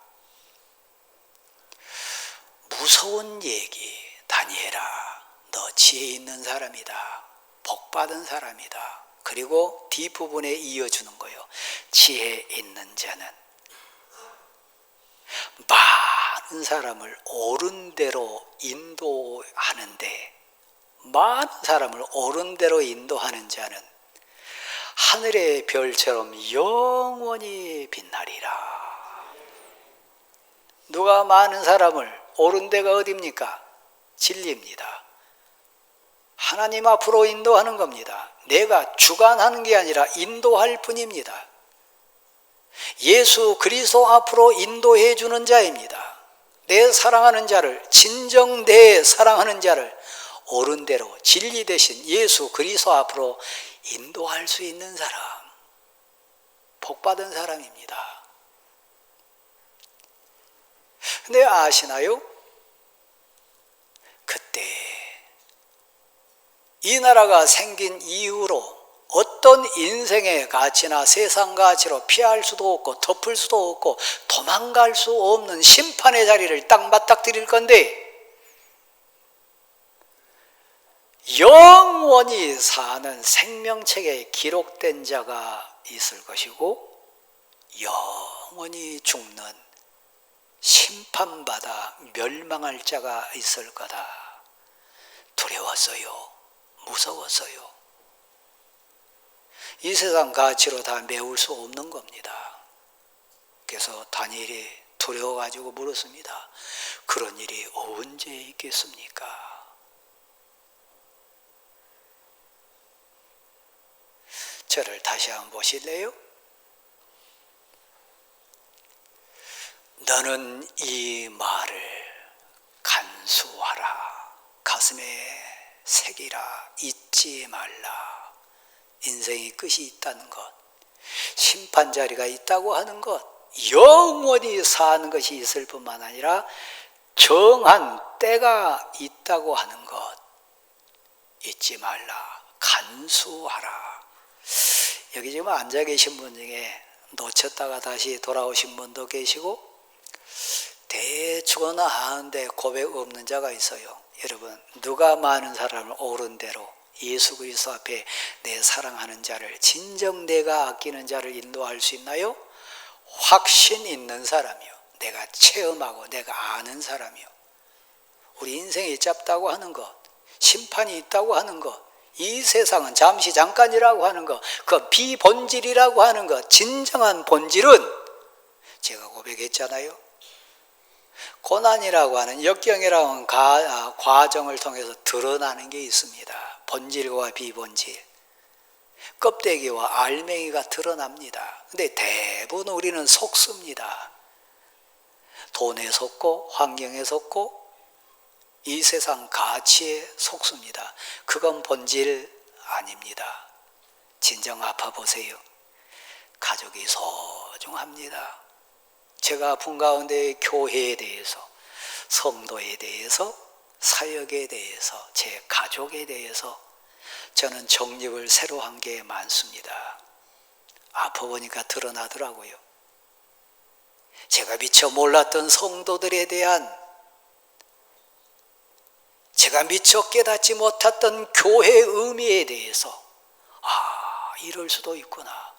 무서운 얘기, 다니엘아, 너 지혜 있는 사람이다. 복받은 사람이다. 그리고 뒷부분에 이어주는 거예요. 지혜 있는 자는 많은 사람을 옳은 대로 인도하는데, 많은 사람을 옳은 대로 인도하는 자는 하늘의 별처럼 영원히 빛나리라. 누가 많은 사람을 옳은 데가 어디입니까? 진리입니다. 하나님 앞으로 인도하는 겁니다. 내가 주관하는 게 아니라 인도할 뿐입니다. 예수 그리스도 앞으로 인도해 주는 자입니다. 내 사랑하는 자를, 진정 내 사랑하는 자를 옳은 대로 진리 대신 예수 그리스도 앞으로 인도할 수 있는 사람, 복받은 사람입니다. 근데 아시나요? 그때 이 나라가 생긴 이후로 어떤 인생의 가치나 세상 가치로 피할 수도 없고 덮을 수도 없고 도망갈 수 없는 심판의 자리를 딱 맞닥뜨릴 건데, 영원히 사는 생명책에 기록된 자가 있을 것이고 영원히 죽는 심판받아 멸망할 자가 있을 거다. 두려웠어요. 무서웠어요. 이 세상 가치로 다 메울 수 없는 겁니다. 그래서 다니엘이 두려워가지고 물었습니다. 그런 일이 언제 있겠습니까? 저를 다시 한번 보실래요? 너는 이 말을 간수하라. 가슴에 새기라. 잊지 말라. 인생의 끝이 있다는 것, 심판 자리가 있다고 하는 것, 영원히 사는 것이 있을 뿐만 아니라 정한 때가 있다고 하는 것 잊지 말라. 간수하라. 여기 지금 앉아 계신 분 중에 놓쳤다가 다시 돌아오신 분도 계시고 대충은 아는데 고백 없는 자가 있어요. 여러분, 누가 많은 사람을 옳은 대로 예수 그리스도 앞에 내 사랑하는 자를, 진정 내가 아끼는 자를 인도할 수 있나요? 확신 있는 사람이요. 내가 체험하고 내가 아는 사람이요. 우리 인생이 짧다고 하는 것, 심판이 있다고 하는 것, 이 세상은 잠시 잠깐이라고 하는 것, 그 비본질이라고 하는 것, 진정한 본질은 제가 고백했잖아요. 고난이라고 하는, 역경이라고 하는 과정을 통해서 드러나는 게 있습니다. 본질과 비본질, 껍데기와 알맹이가 드러납니다. 근데 대부분 우리는 속습니다. 돈에 속고 환경에 속고 이 세상 가치에 속습니다. 그건 본질 아닙니다. 진정 아파 보세요. 가족이 소중합니다. 제가 아픈 가운데 교회에 대해서, 성도에 대해서, 사역에 대해서, 제 가족에 대해서 저는 정립을 새로 한 게 많습니다. 아파보니까 드러나더라고요. 제가 미처 몰랐던 성도들에 대한, 제가 미처 깨닫지 못했던 교회의 의미에 대해서, 이럴 수도 있구나.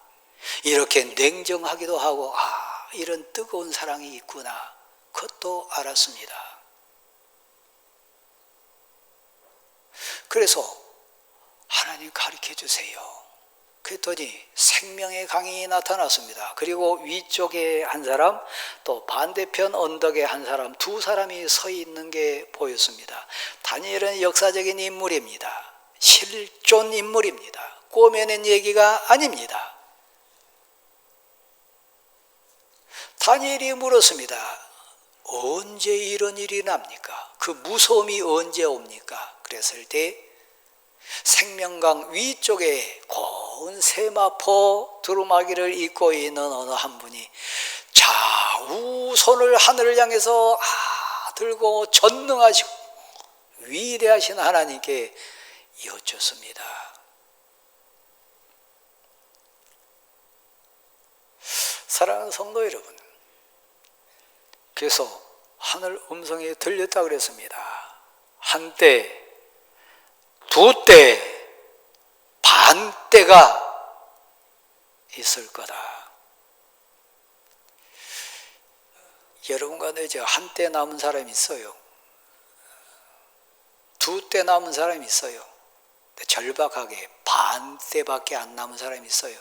이렇게 냉정하기도 하고, 이런 뜨거운 사랑이 있구나. 그것도 알았습니다. 그래서 하나님 가르쳐 주세요. 그랬더니 생명의 강이 나타났습니다. 그리고 위쪽에 한 사람, 또 반대편 언덕에 한 사람, 두 사람이 서 있는 게 보였습니다. 다니엘은 역사적인 인물입니다. 실존 인물입니다. 꼬매낸 얘기가 아닙니다. 다니엘이 물었습니다. 언제 이런 일이 납니까? 그 무서움이 언제 옵니까? 그랬을 때 생명강 위쪽에 고운 세마포 두루마기를 입고 있는 어느 한 분이 좌우손을 하늘을 향해서 들고 전능하시고 위대하신 하나님께 여쭙습니다. 사랑하는 성도 여러분, 그래서 하늘 음성이 들렸다 그랬습니다. 한때, 두 때, 반 때가 있을 거다. 여러분 가운데 한때 남은 사람이 있어요. 두 때 남은 사람이 있어요. 절박하게 반 때밖에 안 남은 사람이 있어요.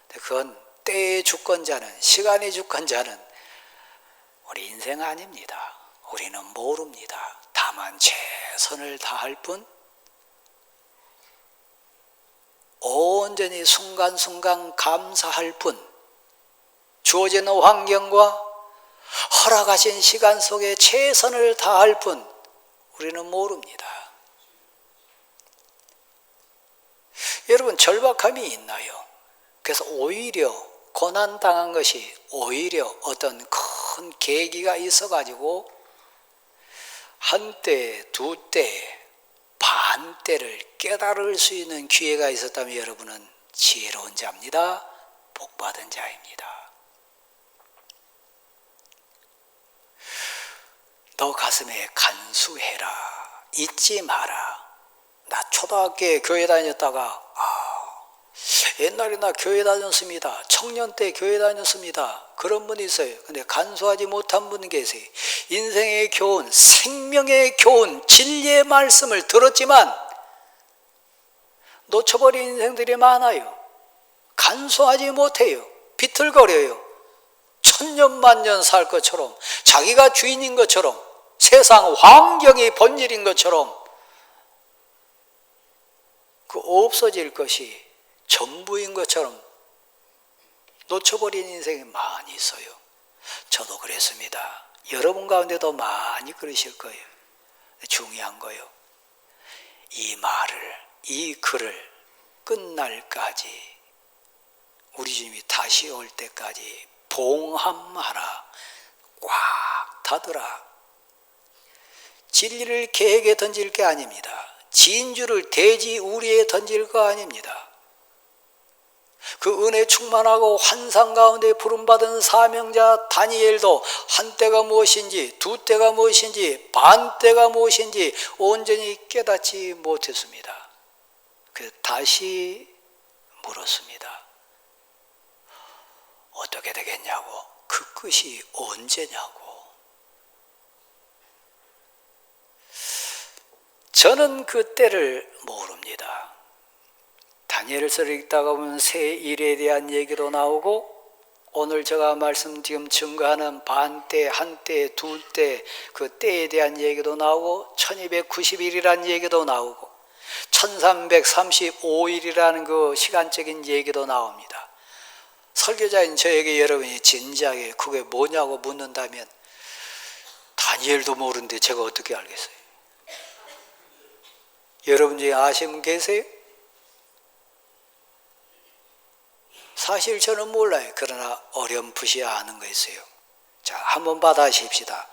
그건 때의 주권자는, 시간의 주권자는 우리 인생 아닙니다. 우리는 모릅니다. 다만 최선을 다할 뿐, 온전히 순간순간 감사할 뿐, 주어지는 환경과 허락하신 시간 속에 최선을 다할 뿐 우리는 모릅니다. 여러분, 절박함이 있나요? 그래서 오히려 고난당한 것이 오히려 어떤 큰 계기가 있어가지고 한때, 두 때, 반 때를 깨달을 수 있는 기회가 있었다면 여러분은 지혜로운 자입니다. 복받은 자입니다. 너 가슴에 간수해라. 잊지 마라. 나 초등학교에 교회 다녔다가 옛날에 나 교회 다녔습니다. 청년 때 교회 다녔습니다. 그런 분이 있어요. 근데 간수하지 못한 분이 계세요. 인생의 교훈, 생명의 교훈, 진리의 말씀을 들었지만 놓쳐버린 인생들이 많아요. 간수하지 못해요. 비틀거려요. 천년만년 살 것처럼, 자기가 주인인 것처럼, 세상 환경이 본질인 것처럼 그 없어질 것이 전부인 것처럼 놓쳐버린 인생이 많이 있어요. 저도 그랬습니다. 여러분 가운데도 많이 그러실 거예요. 중요한 거예요. 이 말을, 이 글을 끝날까지, 우리 주님이 다시 올 때까지 봉함하라. 꽉 닫으라. 진리를 개에게 던질 게 아닙니다. 진주를 돼지 우리에 던질 거 아닙니다. 그 은혜 충만하고 환상 가운데 부름받은 사명자 다니엘도 한때가 무엇인지, 두 때가 무엇인지, 반 때가 무엇인지 온전히 깨닫지 못했습니다. 그래서 다시 물었습니다. 어떻게 되겠냐고, 그 끝이 언제냐고. 저는 그 때를 모릅니다. 다니엘서를 읽다가 보면 새 일에 대한 얘기도 나오고, 오늘 제가 지금 증거하는 반때, 한때, 둘때, 그 때에 대한 얘기도 나오고, 1290일이라는 얘기도 나오고, 1335일이라는 그 시간적인 얘기도 나옵니다. 설교자인 저에게 여러분이 진지하게 그게 뭐냐고 묻는다면 다니엘도 모르는데 제가 어떻게 알겠어요? 여러분 중에 아시는 분 계세요? 사실 저는 몰라요. 그러나 어렴풋이 아는 거 있어요. 자, 한번 받아십시다.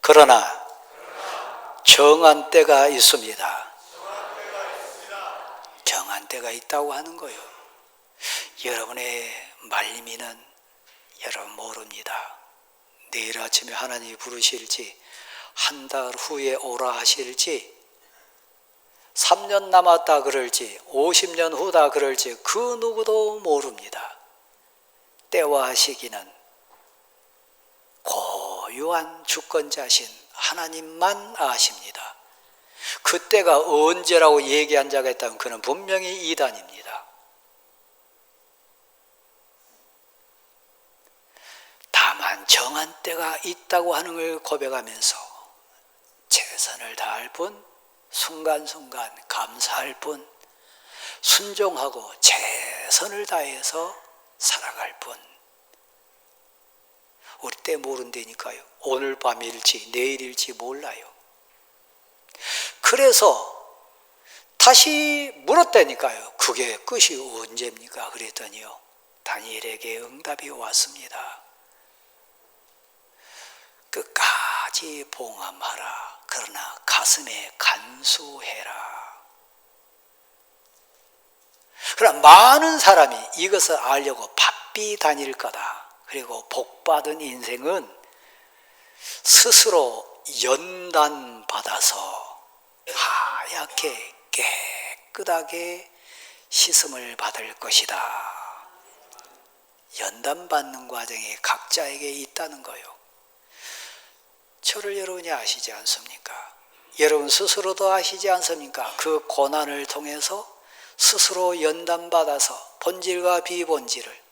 그러나 정한 때가 있습니다. 정한 때가 있다고 하는 거예요. 여러분의 말미는 여러분 모릅니다. 내일 아침에 하나님이 부르실지, 한 달 후에 오라 하실지, 3년 남았다 그럴지, 50년 후다 그럴지 그 누구도 모릅니다. 때와 시기는 고유한 주권자신 하나님만 아십니다. 그때가 언제라고 얘기한 자가 있다면 그는 분명히 이단입니다. 다만 정한 때가 있다고 하는 걸 고백하면서 최선을 다할 뿐, 순간순간 감사할 뿐, 순종하고 최선을 다해서 살아갈 뿐. 우리 때 모른다니까요. 오늘 밤일지 내일일지 몰라요. 그래서 다시 물었다니까요. 그게 끝이 언제입니까? 그랬더니요, 다니엘에게 응답이 왔습니다. 끝까지 봉함하라. 그러나 가슴에 간수해라. 그러나 많은 사람이 이것을 알려고 바삐 다닐 거다. 그리고 복받은 인생은 스스로 연단받아서 하얗게 깨끗하게 씻음을 받을 것이다. 연단받는 과정이 각자에게 있다는 거예요. 저를 여러분이 아시지 않습니까? 여러분 스스로도 아시지 않습니까? 그 고난을 통해서 스스로 연단받아서 본질과 비본질을,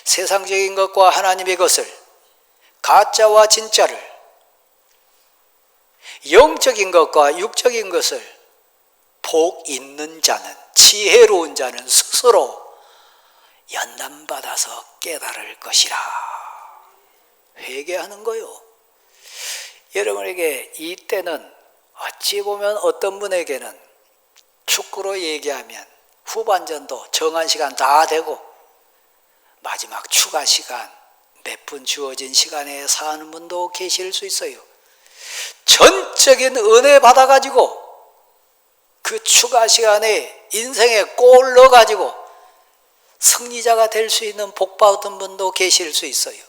세상적인 것과 하나님의 것을, 가짜와 진짜를, 영적인 것과 육적인 것을 복 있는 자는, 지혜로운 자는 스스로 연단받아서 깨달을 것이라 회개하는 거요. 여러분에게 이때는 어찌 보면 어떤 분에게는 축구로 얘기하면 후반전도 정한 시간 다 되고 마지막 추가 시간 몇 분 주어진 시간에 사는 분도 계실 수 있어요. 전적인 은혜 받아가지고 그 추가 시간에 인생에 골 넣어가지고 승리자가 될 수 있는 복 받은 분도 계실 수 있어요.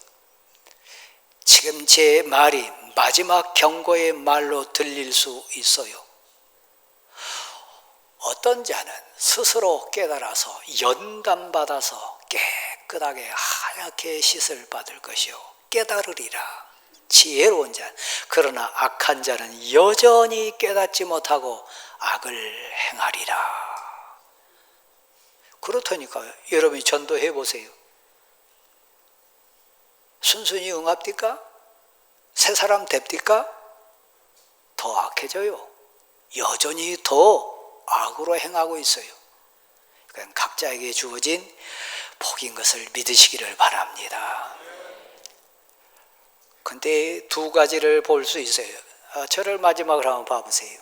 지금 제 말이 마지막 경고의 말로 들릴 수 있어요. 어떤 자는 스스로 깨달아서 연단받아서 깨끗하게 하얗게 씻을 받을 것이요 깨달으리라. 지혜로운 자. 그러나 악한 자는 여전히 깨닫지 못하고 악을 행하리라. 그렇다니까요. 여러분이 전도해 보세요. 순순히 응합니까? 새 사람 됩니까? 더 악해져요. 여전히 더 악으로 행하고 있어요. 그건 각자에게 주어진 복인 것을 믿으시기를 바랍니다. 근데 두 가지를 볼 수 있어요. 저를 마지막으로 한번 봐보세요.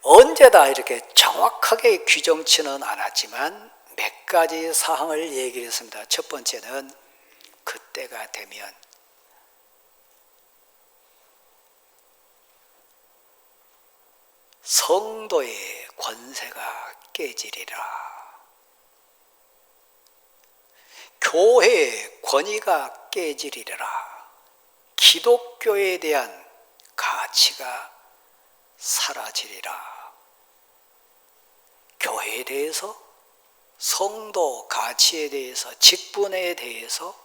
언제 다 이렇게 정확하게 규정치는 않았지만 몇 가지 사항을 얘기를 했습니다. 첫 번째는 그때가 되면 성도의 권세가 깨지리라. 교회의 권위가 깨지리라. 기독교에 대한 가치가 사라지리라. 교회에 대해서, 성도 가치에 대해서, 직분에 대해서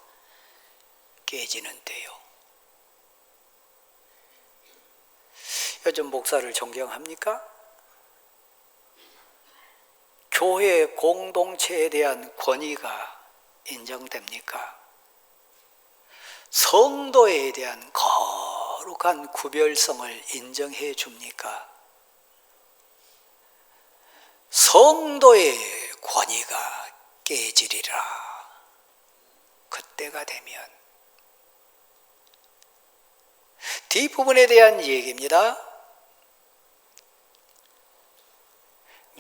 깨지는데요. 요즘 목사를 존경합니까? 교회 공동체에 대한 권위가 인정됩니까? 성도에 대한 거룩한 구별성을 인정해 줍니까? 성도의 권위가 깨지리라. 그때가 되면 뒷부분에 대한 얘기입니다.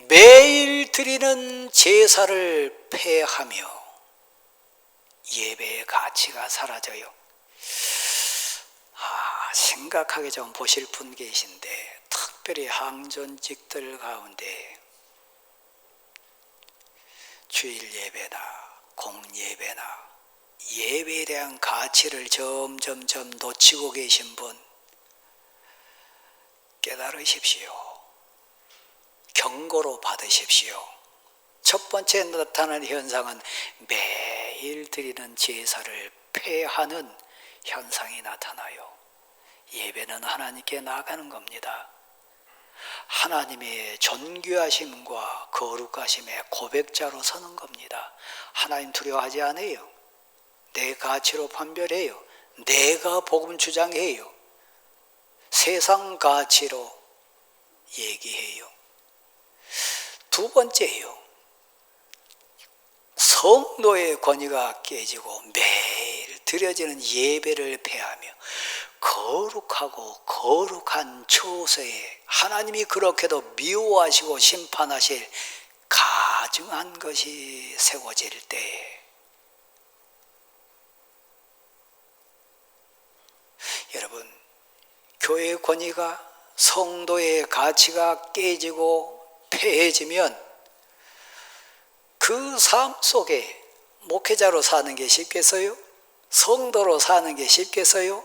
매일 드리는 제사를 폐하며 예배의 가치가 사라져요. 심각하게 좀 보실 분 계신데 특별히 항존직들 가운데 주일 예배나 공예배나 예배에 대한 가치를 점점점 놓치고 계신 분 깨달으십시오. 경고로 받으십시오. 첫 번째 나타나는 현상은 매일 드리는 제사를 폐하는 현상이 나타나요. 예배는 하나님께 나아가는 겁니다. 하나님의 존귀하심과 거룩하심의 고백자로 서는 겁니다. 하나님 두려워하지 않아요. 내 가치로 판별해요. 내가 복음 주장해요. 세상 가치로 얘기해요. 두 번째요. 성도의 권위가 깨지고 매일 드려지는 예배를 폐하며 거룩하고 거룩한 처소에 하나님이 그렇게도 미워하시고 심판하실 가증한 것이 세워질 때, 여러분, 교회의 권위가, 성도의 가치가 깨지고 폐해지면 그 삶 속에 목회자로 사는 게 쉽겠어요? 성도로 사는 게 쉽겠어요?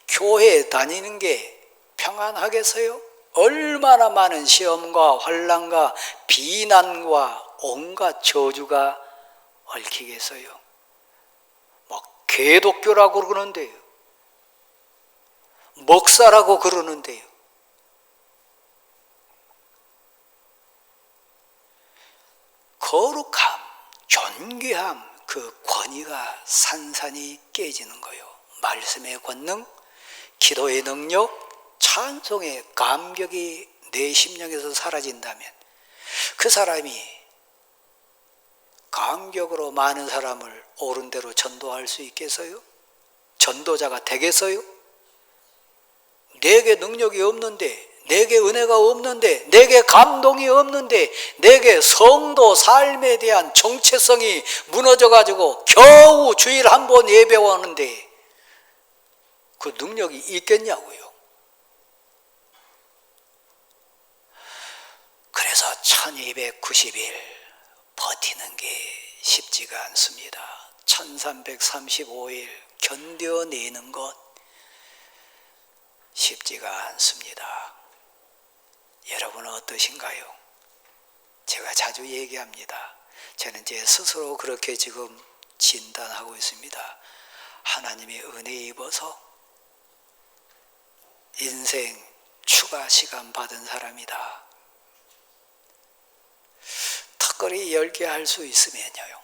교회 다니는 게 평안하겠어요? 얼마나 많은 시험과 환난과 비난과 온갖 저주가 얽히겠어요? 개독교라고 그러는데요. 목사라고 그러는데요. 거룩함, 존귀함, 그 권위가 산산이 깨지는 거예요. 말씀의 권능, 기도의 능력, 찬송의 감격이 내 심령에서 사라진다면 그 사람이 감격으로 많은 사람을 옳은 대로 전도할 수 있겠어요? 전도자가 되겠어요? 내게 능력이 없는데, 내게 은혜가 없는데, 내게 감동이 없는데, 내게 성도 삶에 대한 정체성이 무너져가지고 겨우 주일 한 번 예배 오는데 그 능력이 있겠냐고요. 그래서 1290일 버티는 게 쉽지가 않습니다. 1335일 견뎌내는 것 쉽지가 않습니다. 여러분은 어떠신가요? 제가 자주 얘기합니다. 저는 제 스스로 그렇게 지금 진단하고 있습니다. 하나님의 은혜 입어서 인생 추가 시간 받은 사람이다. 턱걸이 10개 할 수 있으면요,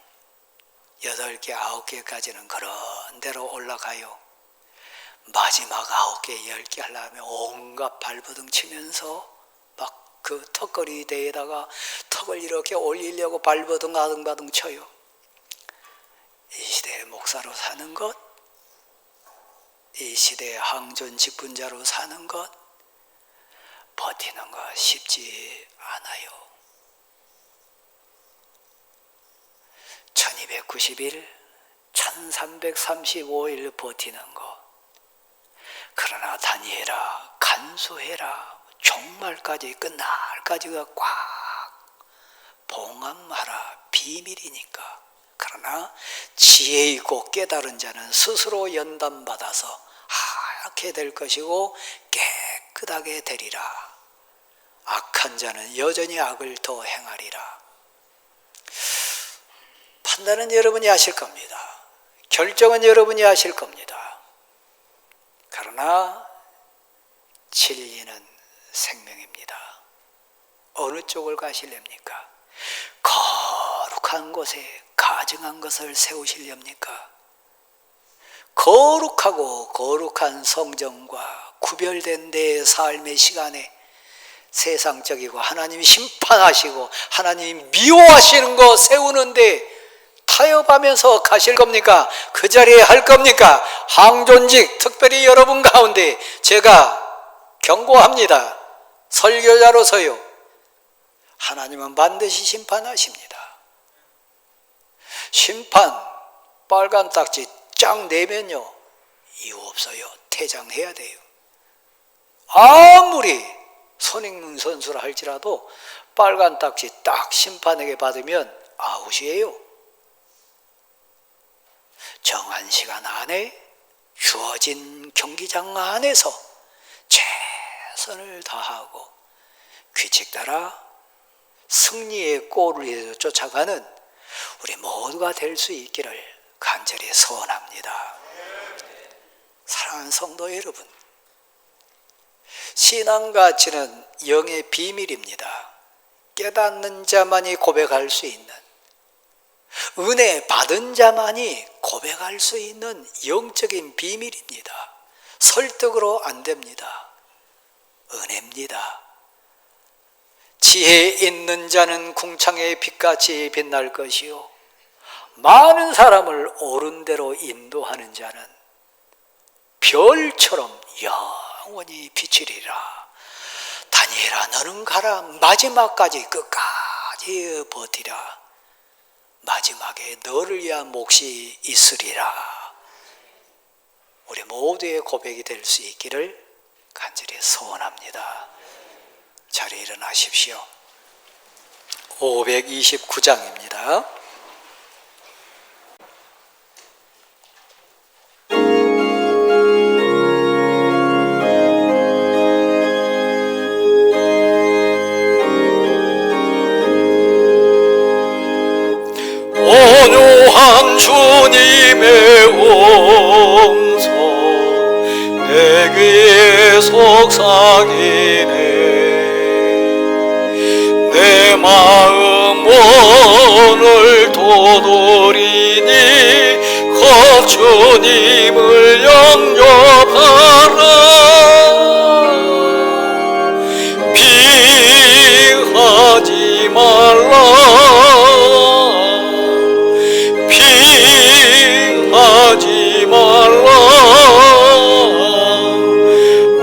8개, 9개까지는 그런 대로 올라가요. 마지막 9개, 10개 하려면 온갖 발버둥 치면서 막 그 턱걸이 대에다가 턱을 이렇게 올리려고 발버둥 아등바등 쳐요. 이 시대의 목사로 사는 것, 이 시대의 항존 직분자로 사는 것, 버티는 것 쉽지 않아요. 1290일, 1335일 버티는 것. 그러나 다니해라, 간수해라, 종말까지 끝날까지가 꽉 봉함하라, 비밀이니까. 그러나 지혜 있고 깨달은 자는 스스로 연단받아서 하얗게 될 것이고 깨끗하게 되리라. 악한 자는 여전히 악을 더 행하리라. 판단은 여러분이 하실 겁니다. 결정은 여러분이 하실 겁니다. 그러나 진리는 생명입니다. 어느 쪽을 가시렵니까? 거룩한 곳에 가증한 것을 세우시렵니까? 거룩하고 거룩한 성정과 구별된 내 삶의 시간에 세상적이고 하나님이 심판하시고 하나님이 미워하시는 거 세우는데 타협하면서 가실 겁니까? 그 자리에 할 겁니까? 항존직, 특별히 여러분 가운데 제가 경고합니다. 설교자로서요. 하나님은 반드시 심판하십니다. 심판, 빨간 딱지 쫙 내면요, 이유 없어요. 퇴장해야 돼요. 아무리 손익문 선수라 할지라도 빨간 딱지 딱 심판에게 받으면 아웃이에요. 정한 시간 안에 주어진 경기장 안에서 최선을 다하고 규칙 따라 승리의 골을 위해서 쫓아가는 우리 모두가 될 수 있기를 간절히 소원합니다. 사랑하는 성도 여러분, 신앙 가치는 영의 비밀입니다. 깨닫는 자만이 고백할 수 있는, 은혜 받은 자만이 고백할 수 있는 영적인 비밀입니다. 설득으로 안 됩니다. 은혜입니다. 지혜 있는 자는 궁창의 빛같이 빛날 것이요, 많은 사람을 옳은 대로 인도하는 자는 별처럼 영원히 비치리라. 다니엘아, 너는 가라. 마지막까지 끝까지 버티라. 마지막에 너를 위한 몫이 있으리라. 우리 모두의 고백이 될 수 있기를 간절히 소원합니다. 자리에 일어나십시오. 529장입니다. 온유한 주님의 음성 내 귀에 속삭이네. 내 마음 문을 두드리니 곧 주님을 영접하라. 피하지 말라. 하지 말라.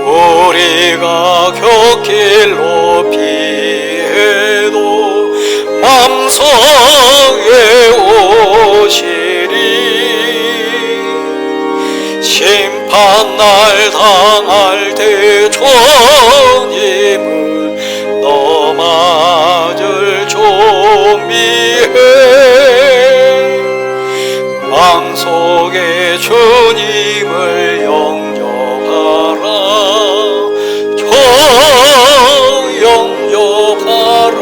우리가 곁길로 피해도 맘속에 오시리. 심판날 당할 때 주님을 너 맞을 준비해. 마음속에 주님을 영접하라. 영접하라.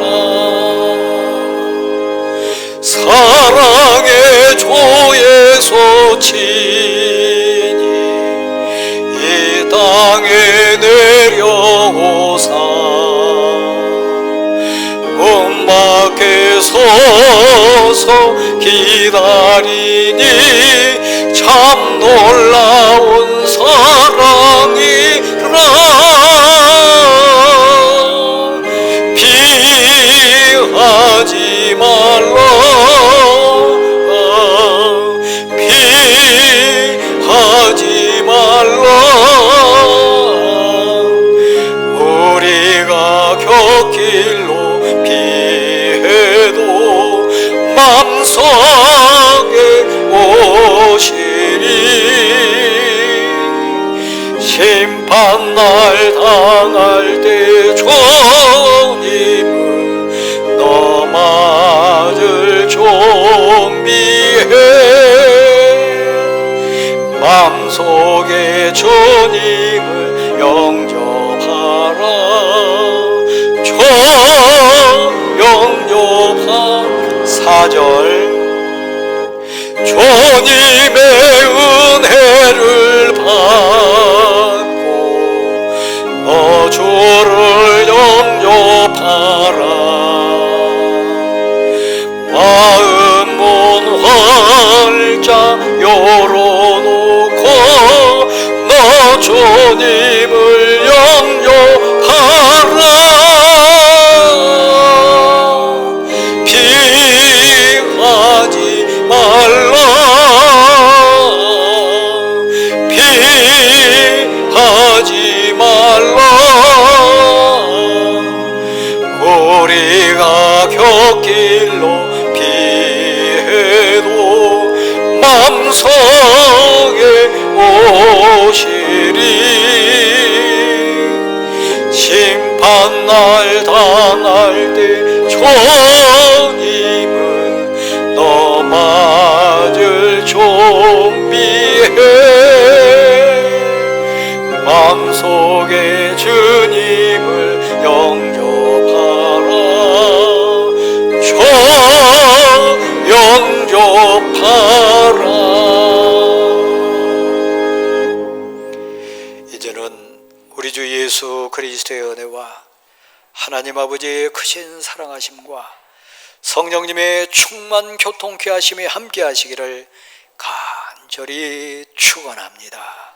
사랑의 주 예수 친히 이 땅에 내려오사 문 밖에 서서 기다리니 참 놀라운 사랑이라. 피하지 말라. 피하지 말라. 우리가 곁길로 피해도 맘속에 오시리. 심판날 당할 때 주님을 너 맞을 준비해. 맘속에 주님을 영접하라. 영접하라. 4절 주님의 은혜를 받고 너 주를 영접하라. 마음 문 활짝 열어놓고 너 주님을 영접하라. 피하지 말라. 피하지 말라. 우리가 곁길로 피해도 맘속에 오시리. 심판날 당할 때 주님을 너 맞을 준비해. 맘속에 주님을 영접하라. 영접하라. 예수 그리스도의 은혜와 하나님 아버지의 크신 사랑하심과 성령님의 충만 교통케 하심에 함께 하시기를 간절히 축원합니다.